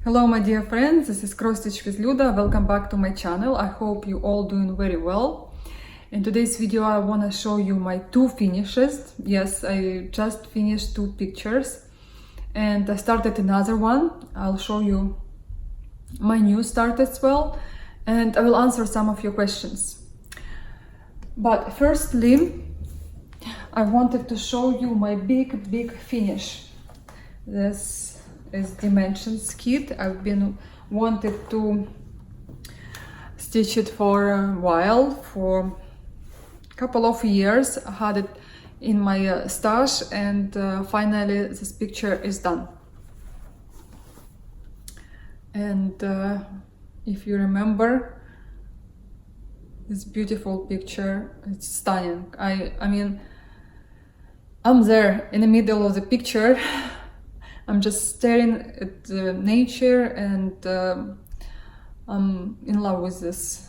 Hello my dear friends, this is Cross Stitch with Luda. Welcome back to my channel. I hope you all doing very well. In today's video I want to show you my two finishes. Yes, I just finished two pictures and I started another one. I'll show you my new start as well and I will answer some of your questions. But firstly, I wanted to show you my big finish. This is Dimensions kit. I've been wanted to stitch it for a while, for a couple of years. I had it in my stash and finally this picture is done. And if you remember this beautiful picture, it's stunning. I mean, I'm there in the middle of the picture. I'm just staring at nature and I'm in love with this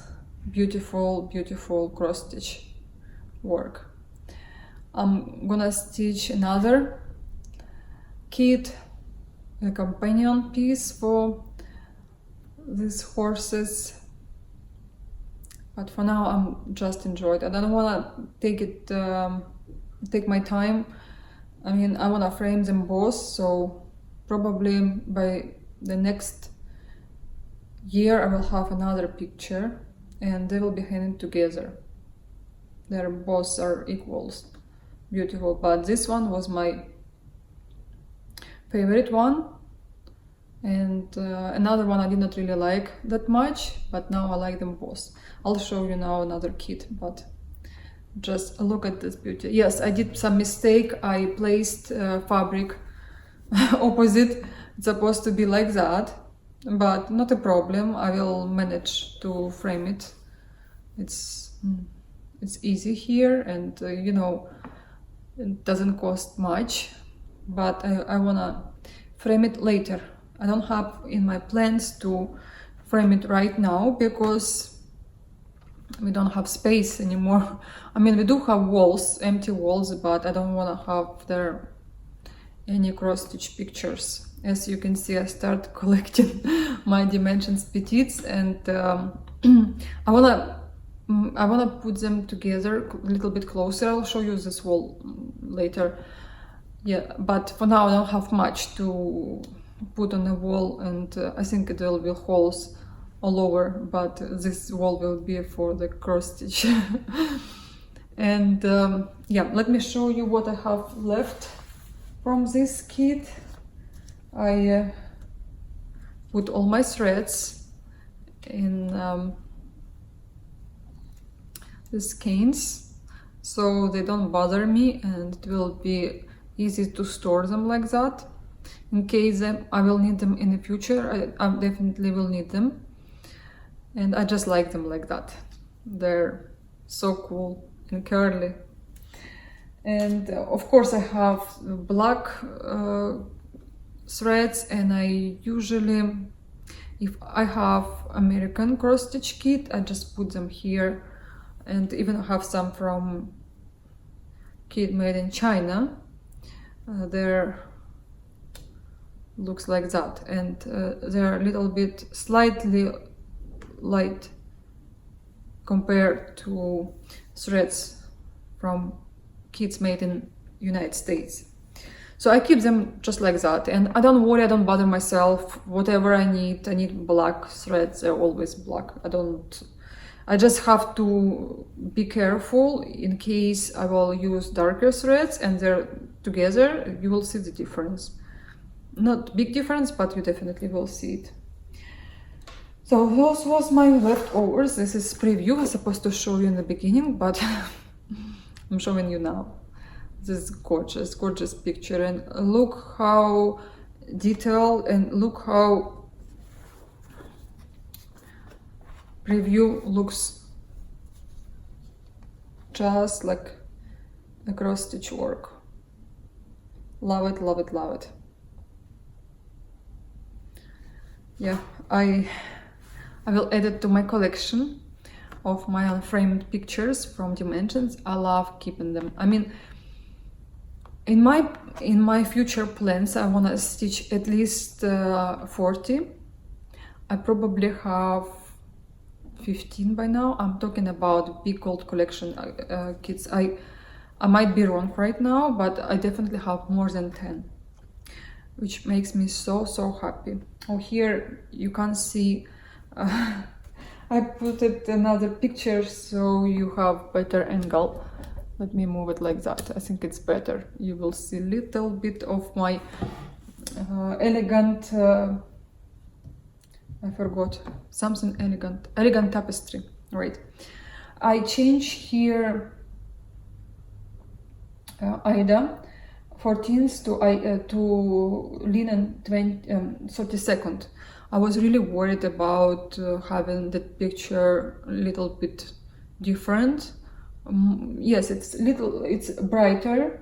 beautiful cross stitch work. I'm gonna stitch another kit, a companion piece for these horses. But for now, I'm just enjoyed it. I don't wanna take my time. I mean, I wanna frame them both, so probably by the next year I will have another picture and they will be hanging together. They're both are equals, beautiful, but this one was my favorite one, and another one I did not really like that much, but now I like them both. I'll show you now another kit, but just look at this beauty. Yes, I did some mistake. I placed fabric opposite. It's supposed to be like that, but not a problem. I will manage to frame it. It's easy here, and you know, it doesn't cost much, but I wanna frame it later. I don't have in my plans to frame it right now because we don't have space anymore. I mean, we do have walls, empty walls, but I don't want to have there any cross-stitch pictures. As you can see, I start collecting my Dimensions petites, and I wanna put them together a little bit closer. I'll show you this wall later. Yeah, but for now I don't have much to put on the wall, and I think there will be holes all over, but this wall will be for the cross stitch. And yeah, let me show you what I have left from this kit. I put all my threads in the skeins so they don't bother me, and it will be easy to store them like that in case I will need them in the future. I definitely will need them. And I just like them like that. They're so cool and curly. And of course I have black threads, and I usually, if I have American cross stitch kit, I just put them here, and even have some from kit made in China. They're looks like that, and they're a little bit slightly light compared to threads from kits made in United States. So I keep them just like that, and I don't worry, I don't bother myself. Whatever I need black threads, they're always black. I just have to be careful in case I will use darker threads and they're together. You will see the difference. Not big difference, but you definitely will see it. So those was my leftovers. This is preview. I was supposed to show you in the beginning, but I'm showing you now. This gorgeous picture, and look how detailed, and look how preview looks just like a cross stitch work. Love it, love it, love it. Yeah, I will add it to my collection of my unframed pictures from Dimensions. I love keeping them. I mean, in my future plans, I want to stitch at least 40 I probably have 15 by now. I'm talking about big gold collection kits. I might be wrong right now, but I definitely have more than 10, which makes me so happy. Oh, here you can see I put it another picture so you have better angle. Let me move it like that. I think it's better. You will see a little bit of my elegant I forgot something elegant tapestry, right? I change here Aida 14th to linen 32nd. I was really worried about having that picture a little bit different. Yes, it's brighter,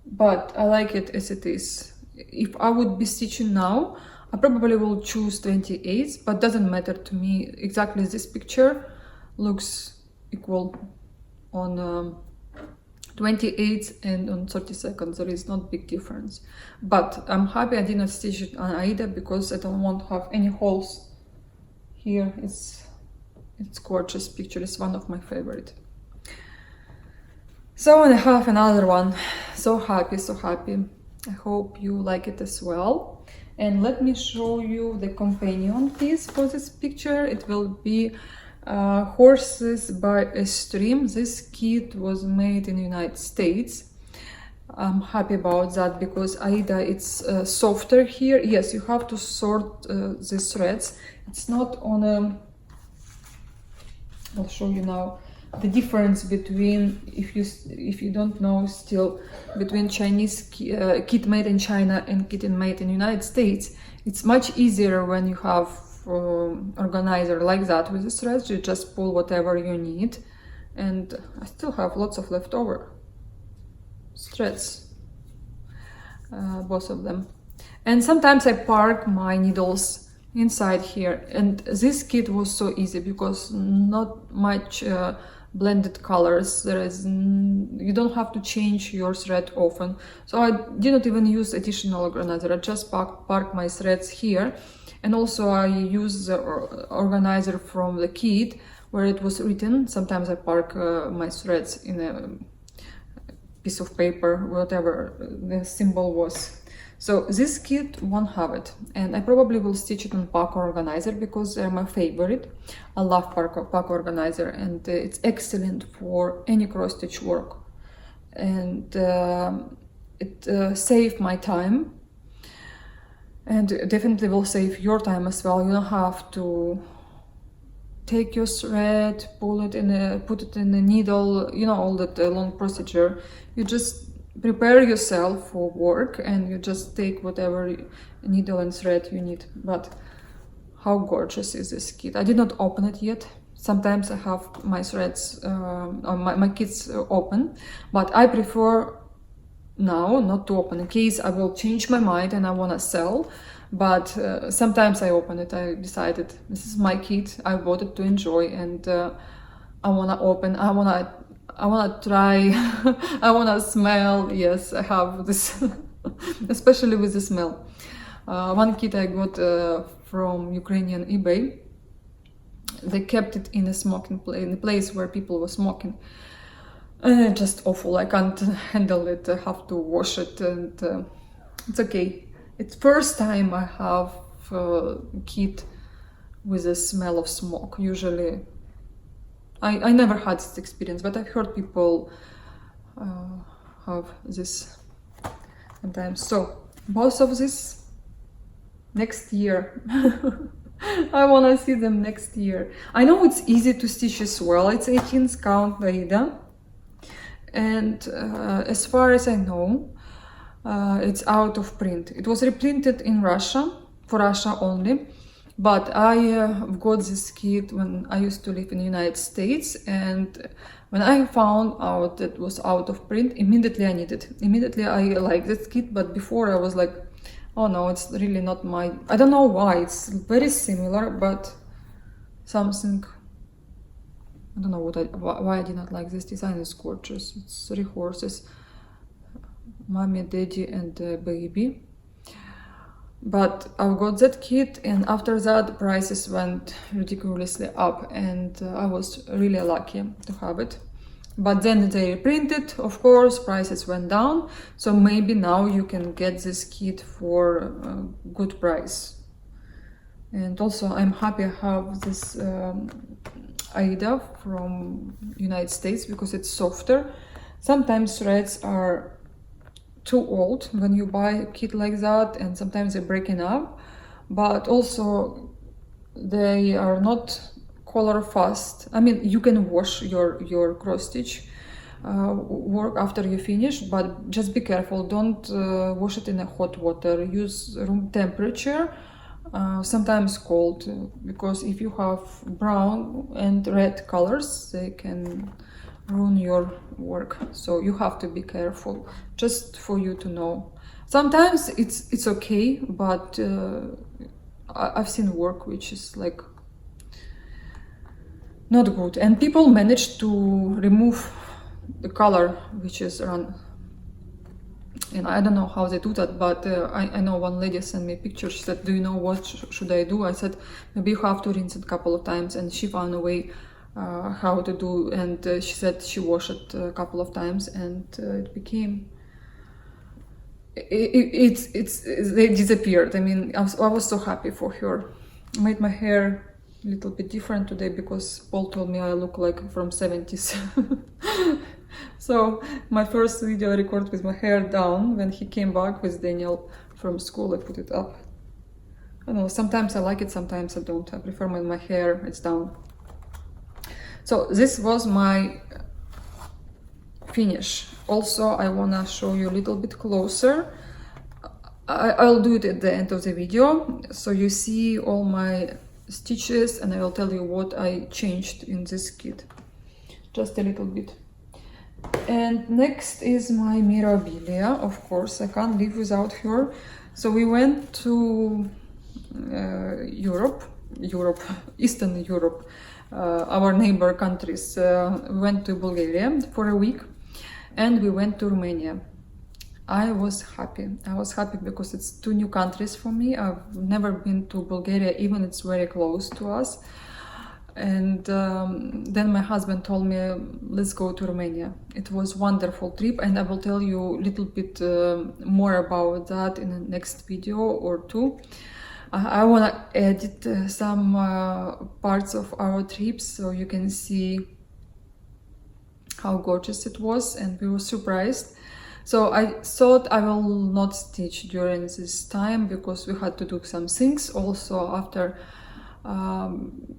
but I like it as it is. If I would be stitching now, I probably will choose 28, but doesn't matter to me. Exactly this picture looks equal on 28 and on 32nd. There is not big difference. But I'm happy I didn't stitch it on Aida because I don't want to have any holes here. It's gorgeous picture. It's one of my favorite. So, and I have another one. So happy. I hope you like it as well. And let me show you the companion piece for this picture. It will be Horses by a Stream. This kit was made in the United States. I'm happy about that because Aida, it's softer here. Yes, you have to sort the threads. It's not on a... I'll show you now the difference between, if you don't know still, between Chinese kit made in China and kit made in the United States. It's much easier when you have organizer like that with the threads. You just pull whatever you need, and I still have lots of leftover threads, both of them. And sometimes I park my needles inside here, and this kit was so easy because not much blended colors. You don't have to change your thread often, so I didn't even use additional organizer. I just park my threads here, and also I use the organizer from the kit where it was written. Sometimes I park my threads in a piece of paper, whatever the symbol was. So this kit won't have it, and I probably will stitch it on pack organizer because they're my favorite. I love pack organizer, and it's excellent for any cross stitch work, and it saved my time, and definitely will save your time as well. You don't have to take your thread, put it in a needle, you know, all that long procedure. You just prepare yourself for work and you just take whatever needle and thread you need. But how gorgeous is this kit? I did not open it yet. Sometimes I have my threads or my kits open, but I prefer now not to open in case I will change my mind and I want to sell. But sometimes I open it. I decided this is my kit, I bought it to enjoy, and I want to open, I want to try, I want to smell. Yes, I have this, especially with the smell. One kit I got from Ukrainian eBay. They kept it in a smoking place, in a place where people were smoking. And just awful. I can't handle it. I have to wash it, and it's okay. It's first time I have a kit with a smell of smoke. Usually, I never had this experience, but I've heard people have this sometimes. So both of this next year. I want to see them next year. I know it's easy to stitch as well. It's 18th count Aida, and as far as I know, it's out of print. It was reprinted in Russia, for Russia only, but I got this kit when I used to live in the United States, and when I found out that it was out of print, immediately I needed it. Immediately I liked this kit, but before I was like, oh no, it's really not my... I don't know why, it's very similar, but something... I don't know why I did not like this design. It's gorgeous. It's 3 horses, mommy, daddy, and baby. But I got that kit, and after that prices went ridiculously up, and I was really lucky to have it. But then they reprinted, of course, prices went down, so maybe now you can get this kit for a good price. And also I'm happy I have this Aida from United States because it's softer. Sometimes threads are too old when you buy a kit like that, and sometimes they're breaking up, but also they are not color fast. I mean, you can wash your cross stitch work after you finish, but just be careful, don't wash it in a hot water, use room temperature, sometimes cold, because if you have brown and red colors, they can ruin your work, so you have to be careful, just for you to know. Sometimes it's okay, but I've seen work which is like not good, and people manage to remove the color which is run, and I don't know how they do that, but I know one lady sent me a picture. She said, do you know what should I do? I said, maybe you have to rinse it a couple of times, and she found a way how to do, and she said she washed it a couple of times, and it became they disappeared. I mean, I was so happy for her. I made my hair a little bit different today because Paul told me I look like from 70s. So my first video I recorded with my hair down. When he came back with Daniel from school, I put it up. I don't know, sometimes I like it, sometimes I don't. I prefer when my hair is down. So this was my finish. Also, I wanna show you a little bit closer. I'll do it at the end of the video, so you see all my stitches, and I will tell you what I changed in this kit. Just a little bit. And next is my Mirabilia. Of course, I can't live without her. So we went to Eastern Europe, our neighbor countries. We went to Bulgaria for a week, and we went to Romania. I was happy because it's two new countries for me. I've never been to Bulgaria, even it's very close to us. And then my husband told me, let's go to Romania. It was a wonderful trip, and I will tell you a little bit more about that in the next video or two. I want to edit some parts of our trips so you can see how gorgeous it was, and we were surprised. So I thought I will not stitch during this time because we had to do some things. Also, after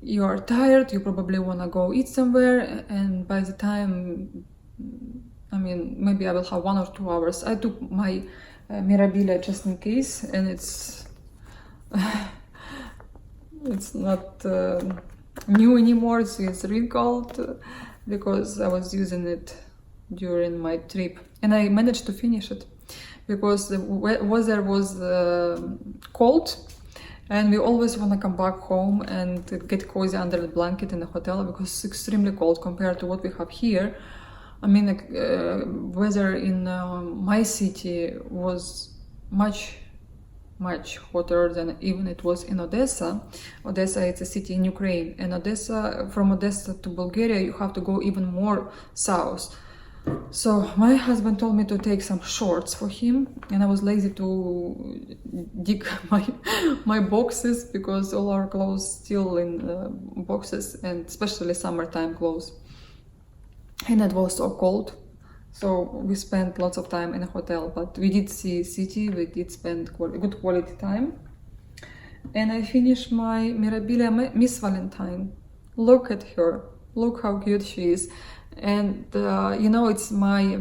you are tired, you probably want to go eat somewhere, and by the time, I mean, maybe I will have 1 or 2 hours. I took my Mirabilia just in case, and it's it's not new anymore, it's wrinkled because I was using it during my trip, and I managed to finish it because the weather was cold, and we always want to come back home and get cozy under the blanket in the hotel because it's extremely cold compared to what we have here. I mean, weather in my city was much hotter than even it was in Odessa. Odessa is a city in Ukraine, and from Odessa to Bulgaria you have to go even more south. So my husband told me to take some shorts for him, and I was lazy to dig my boxes because all our clothes still in boxes, and especially summertime clothes. And it was so cold, so we spent lots of time in a hotel, but we did see city, we did spend good quality time. And I finished my Mirabilia Miss Valentine. Look at her, look how cute she is. And you know, it's my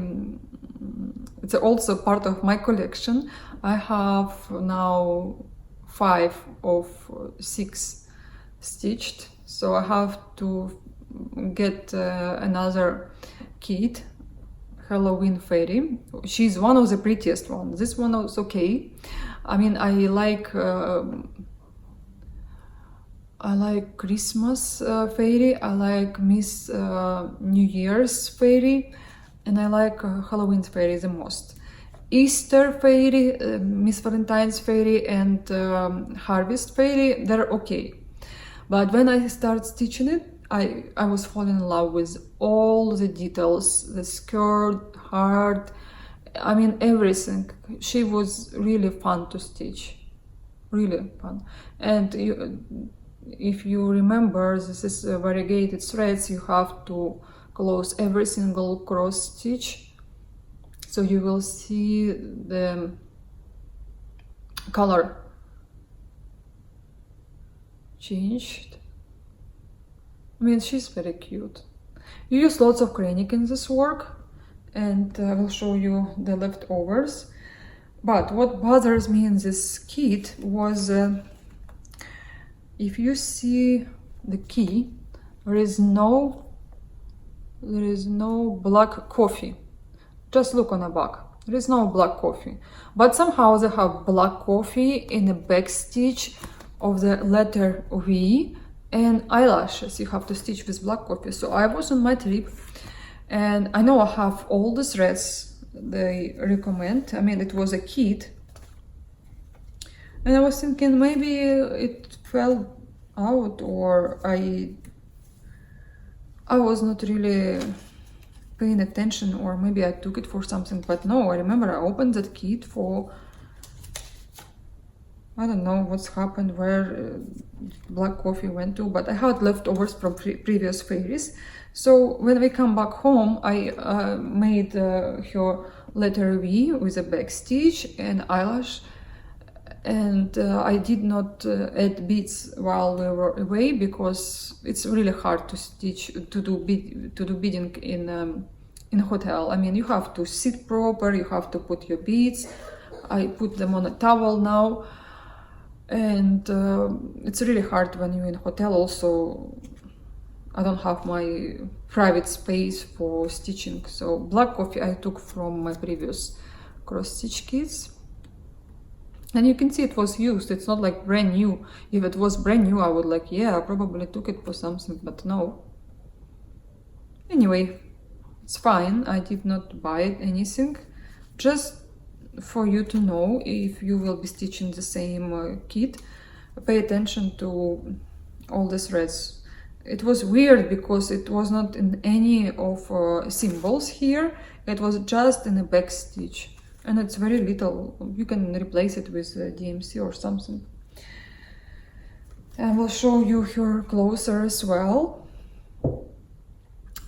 it's also part of my collection. I have now 5 of 6 stitched, so I have to get another kit, Halloween Fairy. She's one of the prettiest ones. This one is okay. I mean, I like Christmas fairy, I like Miss New Year's fairy, and I like Halloween fairy the most. Easter Fairy, Miss Valentine's Fairy, and Harvest Fairy, they're okay. But when I start stitching it, I was falling in love with all the details, the skirt, heart, I mean everything. She was really fun to stitch, really fun. And if you remember, this is variegated threads, you have to close every single cross stitch, so you will see the color changed. I mean, she's very cute. You use lots of cranik in this work, and I will show you the leftovers. But what bothers me in this kit was, if you see the key, there is no black coffee. Just look on the back. There is no black coffee. But somehow they have black coffee in the back stitch of the letter V, and eyelashes you have to stitch with black coffee. So I was on my trip, and I know I have all the threads they recommend. I mean, it was a kit, and I was thinking maybe it fell out, or I was not really paying attention, or maybe I took it for something. But no, I remember I opened that kit for, I don't know what's happened, where black coffee went to, but I had leftovers from previous fairies. So when we come back home, I made her letter V with a back stitch and eyelash, and I did not add beads while we were away, because it's really hard to stitch, to do beading in a hotel. I mean, you have to sit proper, you have to put your beads. I put them on a towel now, and it's really hard when you're in a hotel. Also, I don't have my private space for stitching. So black coffee I took from my previous cross stitch kits, and you can see it was used. It's not like brand new. If it was brand new, I would like, yeah, I probably took it for something, but no. Anyway, it's fine. I did not buy anything, just for you to know, if you will be stitching the same kit, pay attention to all the threads. It was weird because it was not in any of symbols here, it was just in a back stitch, and it's very little. You can replace it with DMC or something. I will show you her closer as well,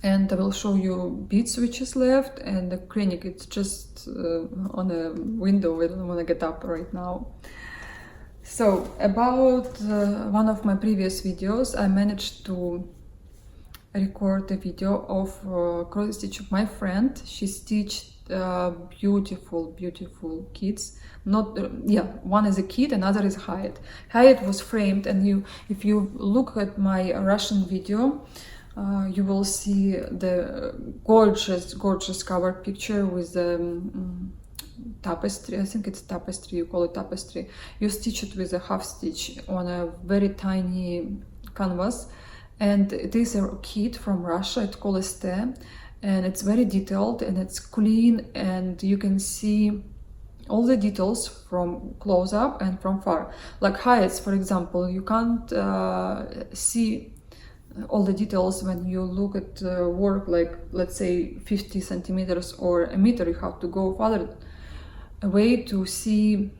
and I will show you beads which is left, and the cranik, it's just on a window. I don't want to get up right now. So about one of my previous videos, I managed to record a video of cross stitch of my friend. She stitched beautiful kits. Not one is a kit, another is Hyatt. Hyatt was framed, and if you look at my Russian video, you will see the gorgeous cover picture with the tapestry. I think it's tapestry, you call it tapestry. You stitch it with a half stitch on a very tiny canvas, and it is a kit from Russia. It's called Este, and it's very detailed and it's clean, and you can see all the details from close up and from far. Like Hyatt's, for example, you can't see all the details when you look at work, like let's say 50 centimeters or a meter. You have to go farther away to see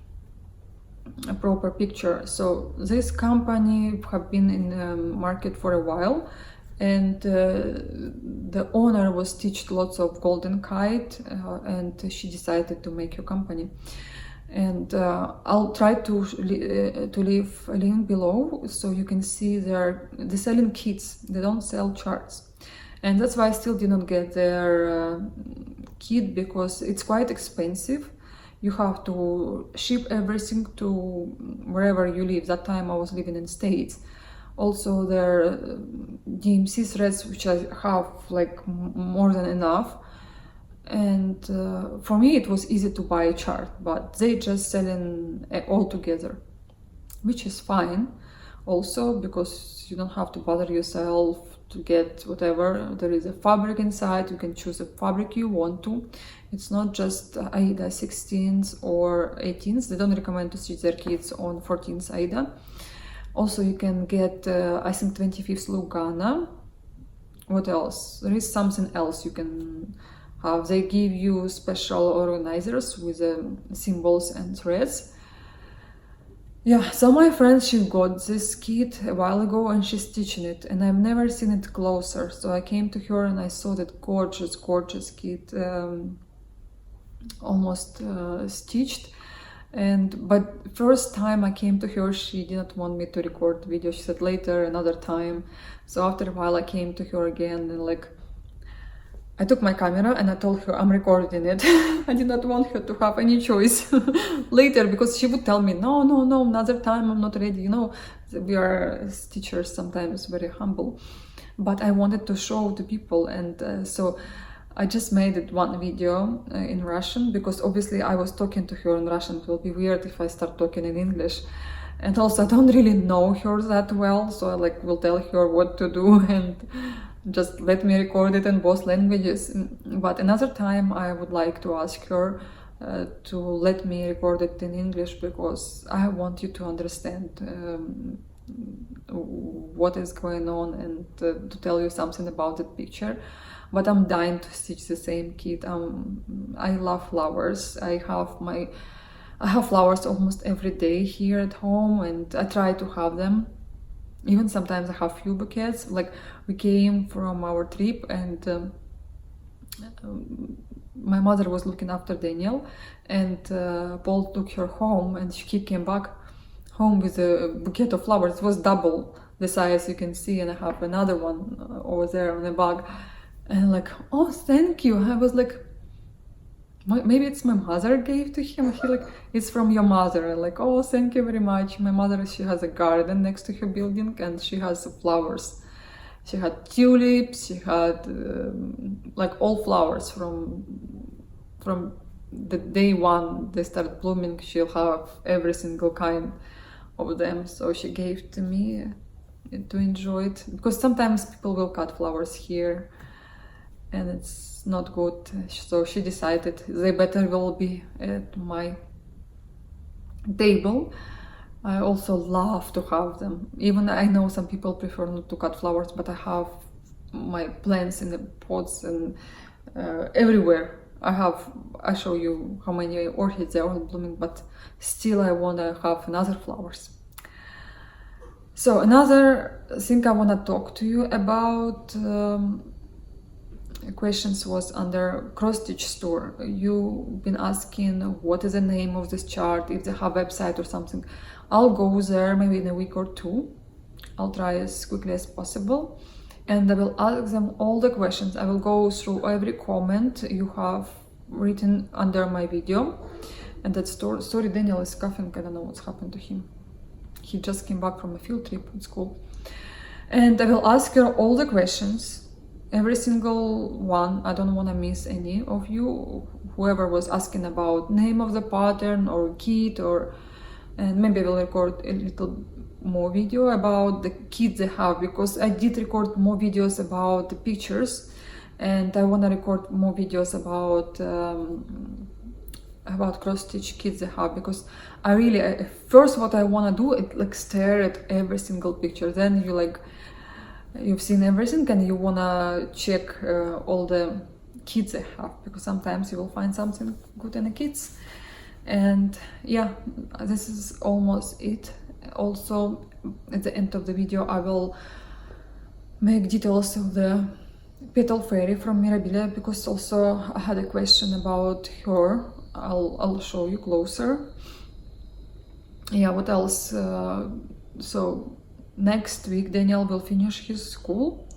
a proper picture. So this company have been in the market for a while, and the owner was stitched lots of golden kite, and she decided to make her company. And I'll try to leave a link below so you can see they're selling kits. They don't sell charts, and that's why I still did not get their kit, because it's quite expensive. You have to ship everything to wherever you live. That time I was living in States. Also their DMC threads, which I have like more than enough. And for me it was easy to buy a chart, but they just selling all together, which is fine also, because you don't have to bother yourself to get whatever. There is a fabric inside. You can choose a fabric you want to. It's not just Aida 16s or 18s. They don't recommend to stitch their kids on 14s Aida. Also, you can get, I think, 25th Lugana. What else? There is something else you can have. They give you special organizers with symbols and threads. Yeah, so my friend, she got this kit a while ago and she's stitching it, and I've never seen it closer. So I came to her and I saw that gorgeous, gorgeous kit, almost stitched. But first time I came to her, she didn't want me to record the video. She said later, another time. So after a while I came to her again, and like, I took my camera and I told her I'm recording it. I did not want her to have any choice later, because she would tell me, no, another time, I'm not ready. You know, we are teachers sometimes very humble. But I wanted to show to people, and so I just made it one video in Russian, because obviously I was talking to her in Russian. It will be weird if I start talking in English. And also I don't really know her that well, so I like will tell her what to do and just let me record it in both languages. But another time I would like to ask her to let me record it in English, because I want you to understand what is going on, and to tell you something about the picture. But I'm dying to stitch the same kit. I love flowers. I have flowers almost every day here at home, and I try to have them. Even sometimes I have few bouquets. Like, we came from our trip, and my mother was looking after Daniel, and Paul took her home, and she came back home with a bouquet of flowers. It was double the size, you can see, and I have another one over there in the bag. And like, oh, thank you. I was like, maybe it's my mother gave to him. He like, it's from your mother. I'm like, oh, thank you very much. My mother, she has a garden next to her building, and she has flowers. She had tulips. She had like all flowers from the day one they start blooming. She'll have every single kind of them. So she gave to me to enjoy it, because sometimes people will cut flowers here, and it's not good. So she decided they better will be at my table. I also love to have them. Even I know some people prefer not to cut flowers, but I have my plants in the pots and everywhere. I show you how many orchids they are blooming, but still I want to have another flowers. So another thing I want to talk to you about questions was under cross stitch store. You've been asking what is the name of this chart, if they have a website or something. I'll go there maybe in a week or two. I'll try as quickly as possible, and I will ask them all the questions. I will go through every comment you have written under my video. And that sorry, Daniel is coughing. I don't know what's happened to him. He just came back from a field trip at school. And I will ask her all the questions, every single one. I don't want to miss any of you, whoever was asking about name of the pattern or kit, and maybe I will record a little more video about the kits they have, because I did record more videos about the pictures, and I want to record more videos about cross-stitch kits they have, because I really, first what I want to do is like stare at every single picture. Then you've seen everything, and you want to check all the kits they have, because sometimes you will find something good in the kits. And yeah, this is almost it. Also, at the end of the video, I will make details of the petal fairy from Mirabile, because also I had a question about her. I'll show you closer. Yeah, what else? So next week Daniel will finish his school,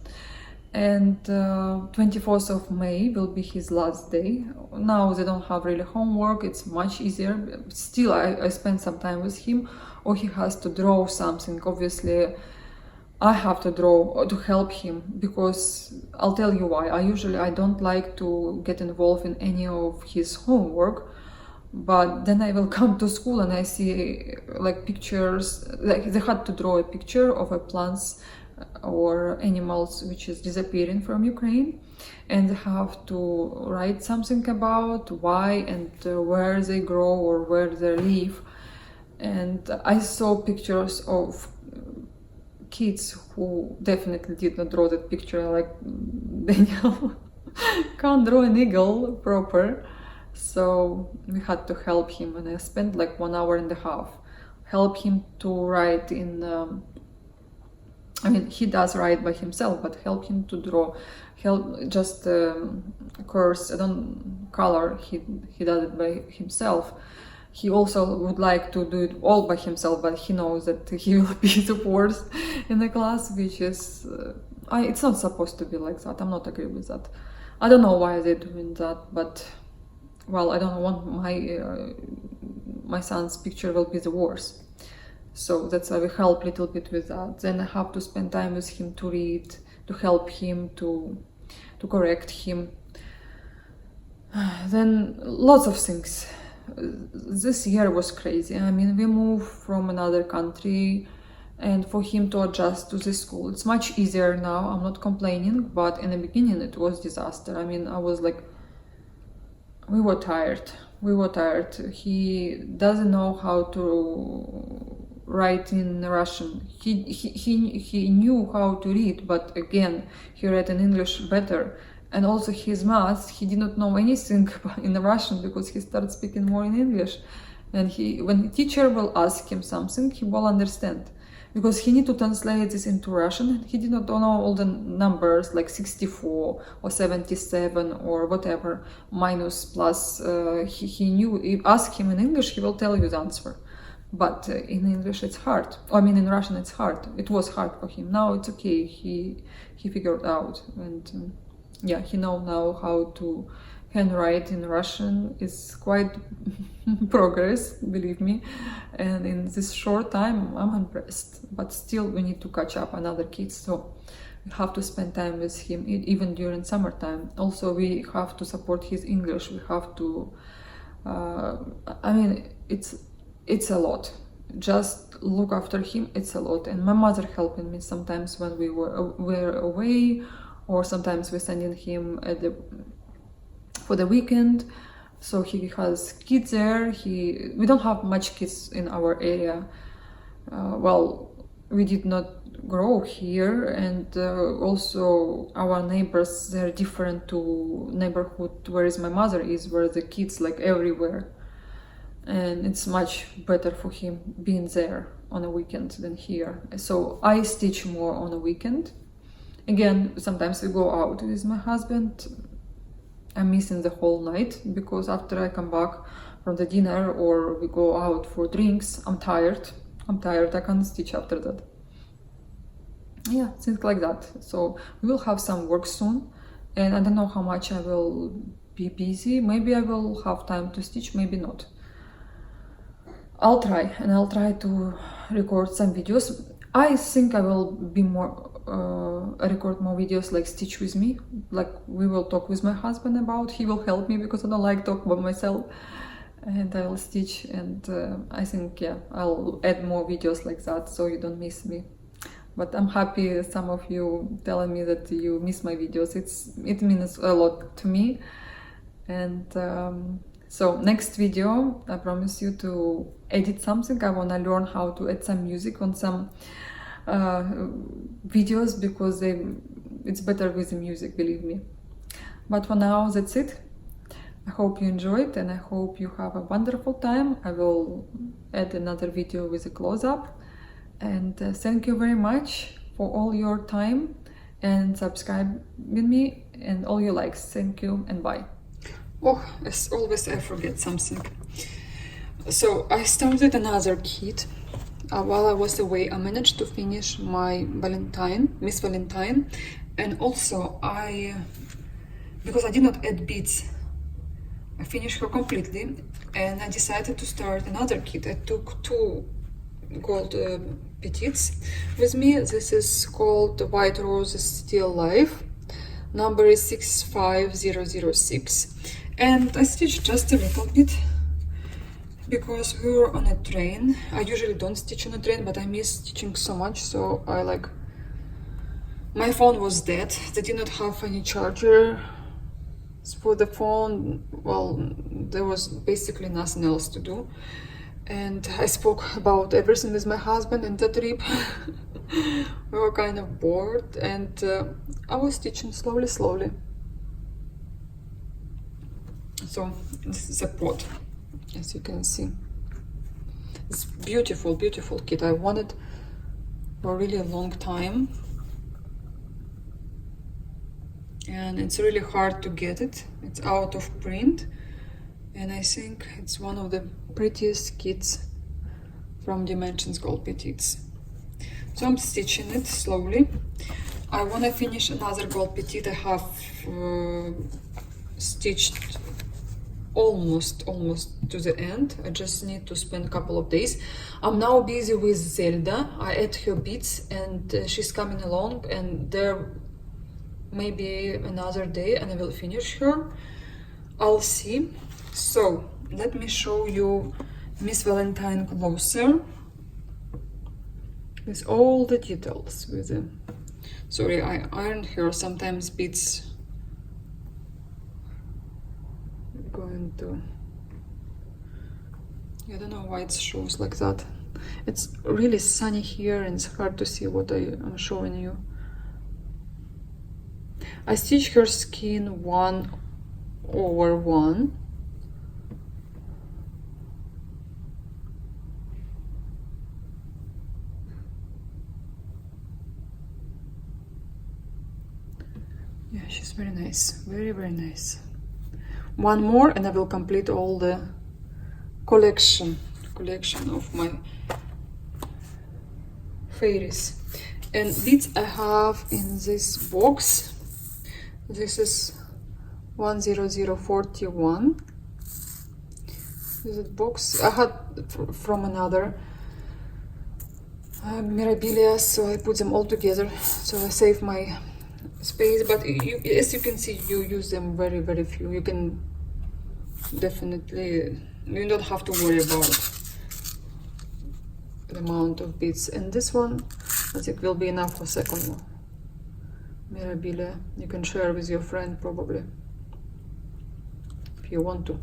and 24th of May will be his last day. Now they don't have really homework, it's much easier. Still, I spend some time with him, or he has to draw something. Obviously I have to draw to help him, because I'll tell you why. I don't like to get involved in any of his homework, but then I will come to school and I see like pictures, like they had to draw a picture of a plant's or animals which is disappearing from Ukraine, and have to write something about why and where they grow or where they live. And I saw pictures of kids who definitely did not draw that picture, like Daniel can't draw an eagle proper, so we had to help him, and I spent like 1.5 hours help him to write in I mean, he does write by himself, but help him to draw, help just course, I don't color, he does it by himself. He also would like to do it all by himself, but he knows that he will be the worst in the class, which is it's not supposed to be like that. I'm not agree with that. I don't know why they're doing that, but well, I don't want my son's picture will be the worst. So that's why we help a little bit with that. Then I have to spend time with him to read, to help him, to correct him. Then lots of things. This year was crazy. I mean, we moved from another country, and for him to adjust to the school, it's much easier now. I'm not complaining, but in the beginning it was disaster. I mean, I was like, we were tired. He doesn't know how to write in Russian. He knew how to read, but again, he read in English better. And also his math, he did not know anything in Russian because he started speaking more in English. And when the teacher will ask him something, he will understand. Because he need to translate this into Russian, he did not know all the numbers like 64 or 77 or whatever, minus, plus. He knew, if ask him in English, he will tell you the answer. But in English it's hard. I mean, in Russian it's hard. It was hard for him. Now it's okay. He figured out, and yeah, he know now how to handwrite in Russian. Is quite progress, believe me. And in this short time, I'm impressed. But still, we need to catch up on other kids. So we have to spend time with him, even during summertime. Also, we have to support his English. We have to. I mean, it's a lot. Just look after him. It's a lot. And my mother helping me sometimes when we were away, or sometimes we're sending him for the weekend. So he has kids there. We don't have much kids in our area. Well, we did not grow here, and also our neighbors, they're different to neighborhood where is my mother is, where the kids like everywhere. And it's much better for him being there on a weekend than here. So I stitch more on a weekend. Again, sometimes we go out with my husband. I'm missing the whole night because after I come back from the dinner or we go out for drinks, I'm tired. I can't stitch after that. Yeah, things like that. So we will have some work soon, and I don't know how much I will be busy. Maybe I will have time to stitch, maybe not. I'll try to record some videos. I think I will be record more videos like stitch with me, like we will talk with my husband about. He will help me because I don't like talk by myself, and I will stitch. And I think, yeah, I'll add more videos like that so you don't miss me. But I'm happy some of you telling me that you miss my videos. It means a lot to me. And so next video, I promise you to edit something. I want to learn how to add some music on some videos because it's better with the music, believe me. But for now, that's it. I hope you enjoyed, and I hope you have a wonderful time. I will add another video with a close-up. And thank you very much for all your time, and subscribe with me and all your likes. Thank you, and bye. Oh, as always, I forget something. So I started another kit. While I was away, I managed to finish my Miss Valentine, and also because I did not add beads, I finished her completely, and I decided to start another kit. I took 2 gold petites with me. This is called White Roses Still Life. Number is 65006, and I stitched just a little bit because we were on a train. I usually don't stitch on a train, but I miss stitching so much, so I My phone was dead. They did not have any charger for the phone. Well, there was basically nothing else to do. And I spoke about everything with my husband in the trip. We were kind of bored, and I was stitching slowly. So this is a pot, as you can see. It's beautiful kit. I wanted for a really long time, and it's really hard to get it. It's out of print, and I think it's one of the prettiest kits from Dimensions Gold Petites. So I'm stitching it slowly. I want to finish another gold petite. I have stitched almost to the end. I just need to spend a couple of days. I'm now busy with Zelda. I add her beads, and she's coming along, and there may be another day and I will finish her. I'll see. So let me show you Miss Valentine closer with all the details. With the, sorry, I ironed her. Sometimes beads going to, I don't know why it shows like that. It's really sunny here and it's hard to see what I'm showing you. I stitched her skin 1/1. Yeah, she's very nice, very nice. One more and I will complete all the collection of my fairies. And beads I have in this box. This is 10041. This is box I had from another Mirabilia, so I put them all together, so I save my space. But as you can see, you use them very few. You can definitely, you don't have to worry about the amount of beads. And this one I think will be enough for second one. Mirabilia, you can share with your friend probably if you want to.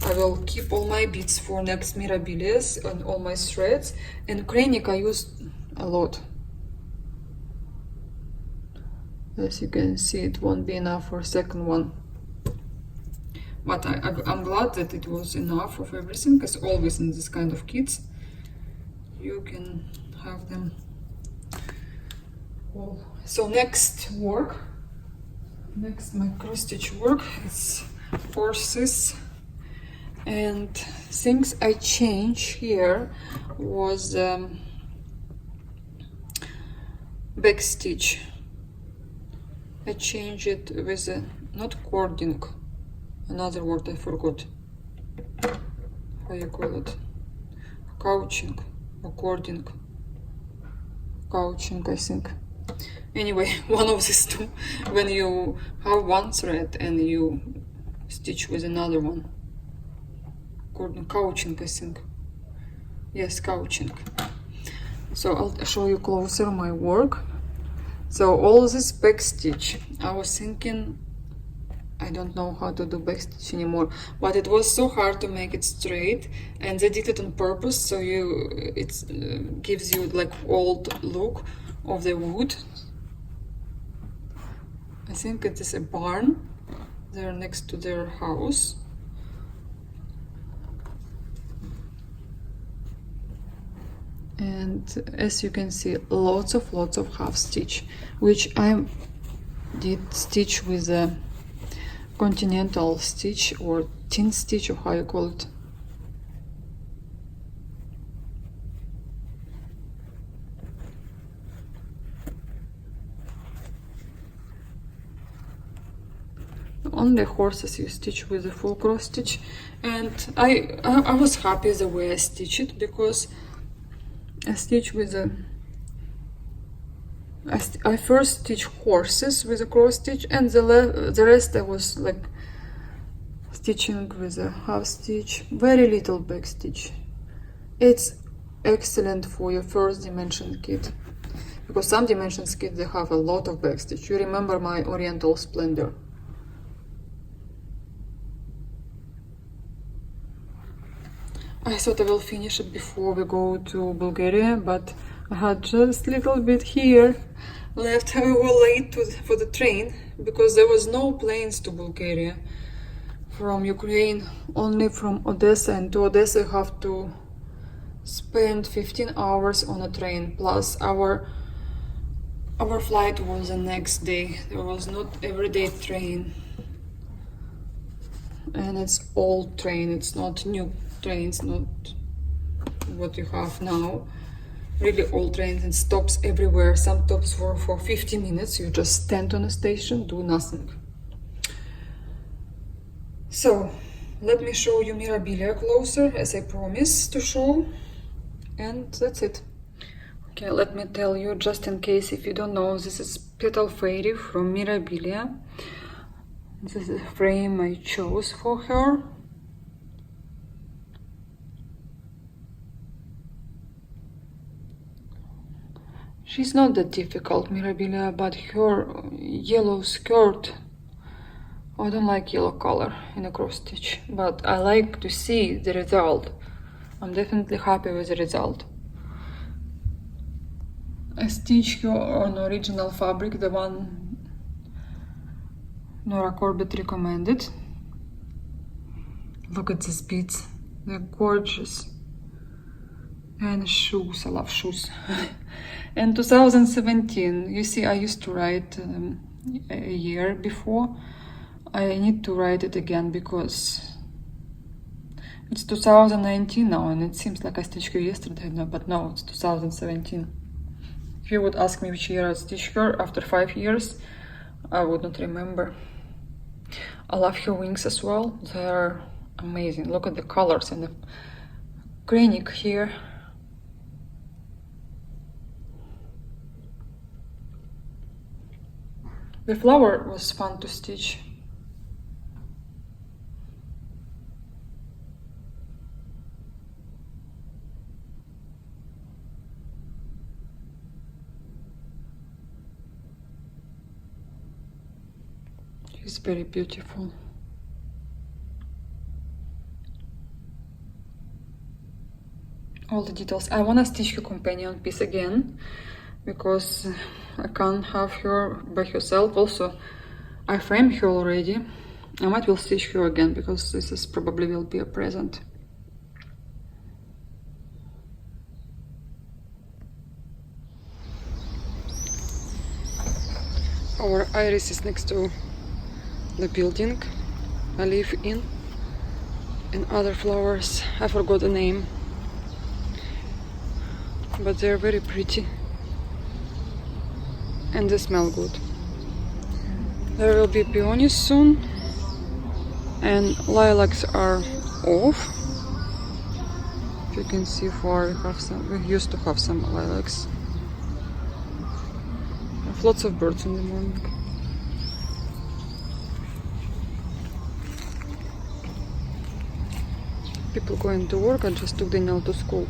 I will keep all my beads for next Mirabilias and all my threads. And Kreinik I used a lot. As you can see, it won't be enough for second one. But I'm glad that it was enough of everything, because always in this kind of kits you can have them all. So next my cross stitch work is horses. And things I changed here was back stitch. I changed it with a, not cording, another word I forgot how you call it, couching or cording, couching I think. Anyway, one of these two, when you have one thread and you stitch with another one. Couching I think. Yes, couching. So I'll show you closer my work. So all this back stitch, I was thinking, I don't know how to do back stitch anymore, but it was so hard to make it straight, and they did it on purpose, so it gives you like old look of the wood. I think it is a barn there next to their house. And as you can see, lots of half stitch, which I did stitch with a continental stitch or tin stitch, or how you call it. Only horses you stitch with a full cross stitch, and I was happy the way I stitched it, because I stitch with a, I first stitch horses with a cross stitch, and the rest I was like stitching with a half stitch, very little back stitch. It's excellent for your first dimension kit. Because some Dimensions kits, they have a lot of backstitch. You remember my Oriental Splendor. I thought I will finish it before we go to Bulgaria, but I had just a little bit here left. We were late for the train because there was no planes to Bulgaria from Ukraine, only from Odessa, and to Odessa you have to spend 15 hours on a train, plus our flight was the next day. There was not everyday train, and it's old train, it's not new trains, not what you have now. Really old trains, and stops everywhere. Some stops were for 50 minutes. You just stand on a station, do nothing. So let me show you Mirabilia closer, as I promised to show, and that's it. Okay, let me tell you, just in case if you don't know, this is Petal Fairy from Mirabilia. This is the frame I chose for her. She's not that difficult, Mirabilia, but her yellow skirt, I don't like yellow color in a cross stitch, but I like to see the result. I'm definitely happy with the result. I stitched her on original fabric, the one Nora Corbett recommended. Look at these beads, they're gorgeous. And shoes, I love shoes. In 2017, you see, I used to write a year before. I need to write it again because it's 2019 now, and it seems like I stitched her yesterday, but no, it's 2017. If you would ask me which year I stitched her after 5 years, I would not remember. I love her wings as well, they're amazing. Look at the colors and the granic here. The flower was fun to stitch. It's very beautiful. All the details. I want to stitch her companion piece again because I can't have her by herself. Also, I framed her already. I might will stitch her again because this is probably will be a present. Our iris is next to the building I live in, and other flowers, I forgot the name, but they're very pretty and they smell good. There will be peonies soon, and lilacs are off. If you can see far, we used to have some lilacs. Have lots of birds in the morning. People going to work. I just took Daniel to school.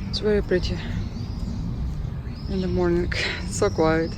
It's very pretty in the morning. So quiet.